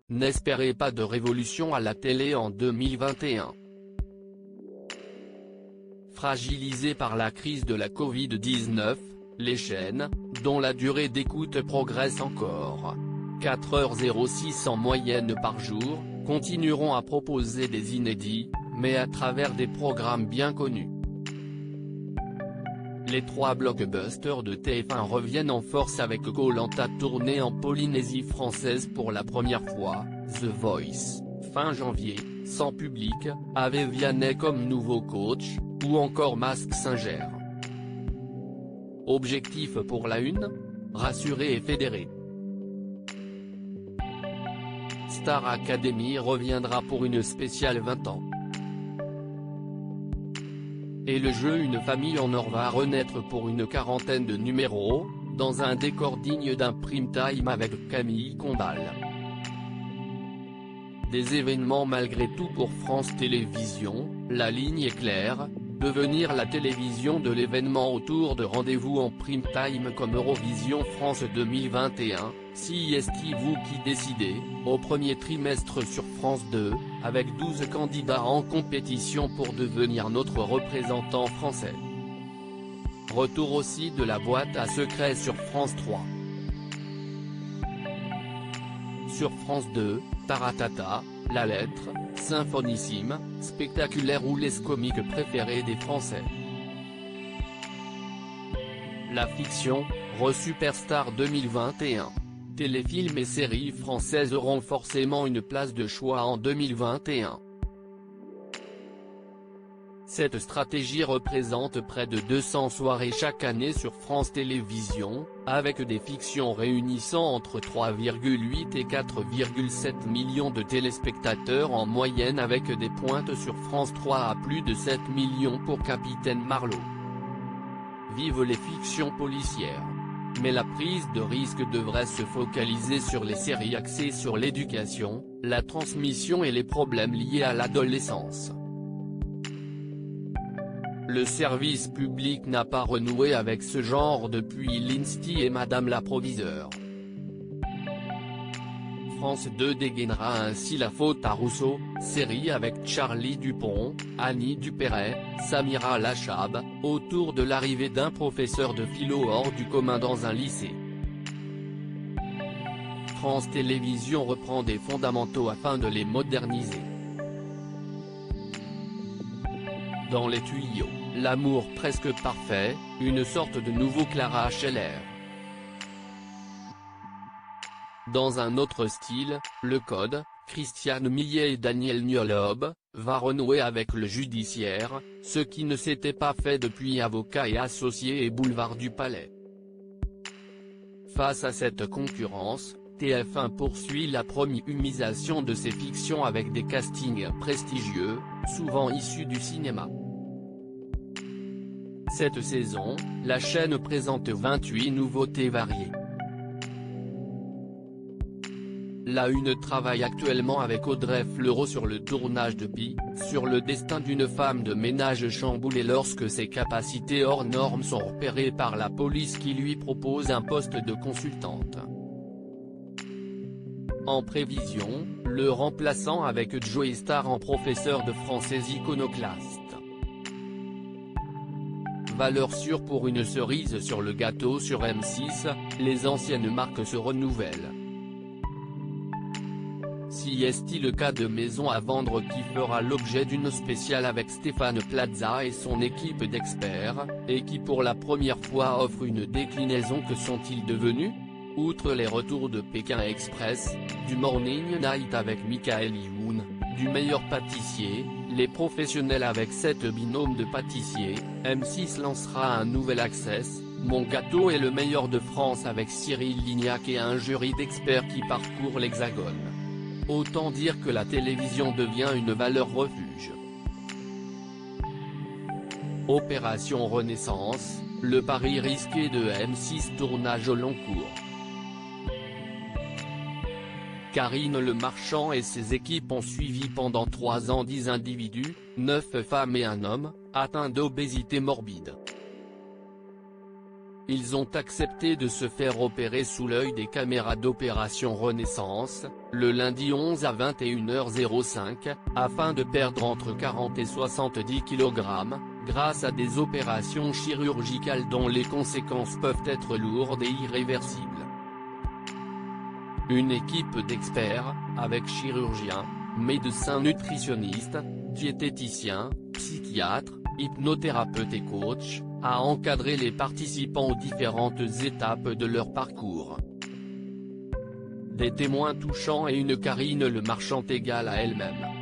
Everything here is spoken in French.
N'espérez pas de révolution à la télé en 2021. Fragilisées par la crise de la Covid-19, les chaînes, dont la durée d'écoute progresse encore, 4h06 en moyenne par jour, continueront à proposer des inédits, mais à travers des programmes bien connus. Les 3 blockbusters de TF1 reviennent en force avec Koh-Lanta tourné en Polynésie française pour la première fois, The Voice, fin janvier, sans public, avec Vianney comme nouveau coach, ou encore Mask Singer. Objectif pour la une ? Rassurer et fédérer. Star Academy reviendra pour une spéciale 20 ans. Et le jeu Une famille en or va renaître pour une 40aine de numéros, dans un décor digne d'un prime time avec Camille Combal. Des événements malgré tout pour France Télévisions, la ligne est claire, devenir la télévision de l'événement autour de rendez-vous en prime time comme Eurovision France 2021, CIST vous qui décidez, au premier trimestre sur France 2, avec 12 candidats en compétition pour devenir notre représentant français. Retour aussi de la boîte à secrets sur France 3. Sur France 2, Taratata, La Lettre, Symphonissime, Spectaculaire ou les comiques préférés des Français. La fiction, Superstar 2021. Téléfilms et séries françaises auront forcément une place de choix en 2021. Cette stratégie représente près de 200 soirées chaque année sur France Télévisions, avec des fictions réunissant entre 3,8 et 4,7 millions de téléspectateurs en moyenne avec des pointes sur France 3 à plus de 7 millions pour Capitaine Marlowe. Vive les fictions policières. Mais la prise de risque devrait se focaliser sur les séries axées sur l'éducation, la transmission et les problèmes liés à l'adolescence. Le service public n'a pas renoué avec ce genre depuis Lindsay et Madame la Proviseure. France 2 dégainera ainsi la faute à Rousseau, série avec Charlie Dupont, Annie Dupéret, Samira Lachab, autour de l'arrivée d'un professeur de philo hors du commun dans un lycée. France Télévisions reprend des fondamentaux afin de les moderniser. Dans les tuyaux, L'amour presque parfait, une sorte de nouveau Clara HLR. Dans un autre style, Le Code, Christiane Millet et Daniel Nolob, va renouer avec le judiciaire, ce qui ne s'était pas fait depuis Avocats et Associés et Boulevard du Palais. Face à cette concurrence, TF1 poursuit la premiumisation de ses fictions avec des castings prestigieux, souvent issus du cinéma. Cette saison, la chaîne présente 28 nouveautés variées. La Une travaille actuellement avec Audrey Fleurot sur le tournage de Pi, sur le destin d'une femme de ménage chamboulée lorsque ses capacités hors normes sont repérées par la police qui lui propose un poste de consultante. En prévision, le remplaçant avec Joey Starr en professeur de français iconoclaste. Valeur sûre pour une cerise sur le gâteau sur M6, les anciennes marques se renouvellent. CIST le cas de maison à vendre qui fera l'objet d'une spéciale avec Stéphane Plaza et son équipe d'experts, et qui pour la première fois offre une déclinaison. Que sont-ils devenus ? Outre les retours de Pékin Express, du Morning Night avec Michael Youn, du meilleur pâtissier, les professionnels avec 7 binômes de pâtissiers, M6 lancera un nouvel Access, Mon gâteau est le meilleur de France avec Cyril Lignac et un jury d'experts qui parcourt l'Hexagone. Autant dire que la télévision devient une valeur refuge. Opération Renaissance, le pari risqué de M6 tournage au long cours. Karine Le Marchand et ses équipes ont suivi pendant 3 ans 10 individus, 9 femmes et un homme, atteints d'obésité morbide. Ils ont accepté de se faire opérer sous l'œil des caméras d'Opération Renaissance, le lundi 11 à 21h05, afin de perdre entre 40 et 70 kg, grâce à des opérations chirurgicales dont les conséquences peuvent être lourdes et irréversibles. Une équipe d'experts, avec chirurgiens, médecins nutritionnistes, diététiciens, psychiatres, hypnothérapeutes et coachs, a encadré les participants aux différentes étapes de leur parcours. Des témoins touchants et une Karine Le Marchand égale à elle-même.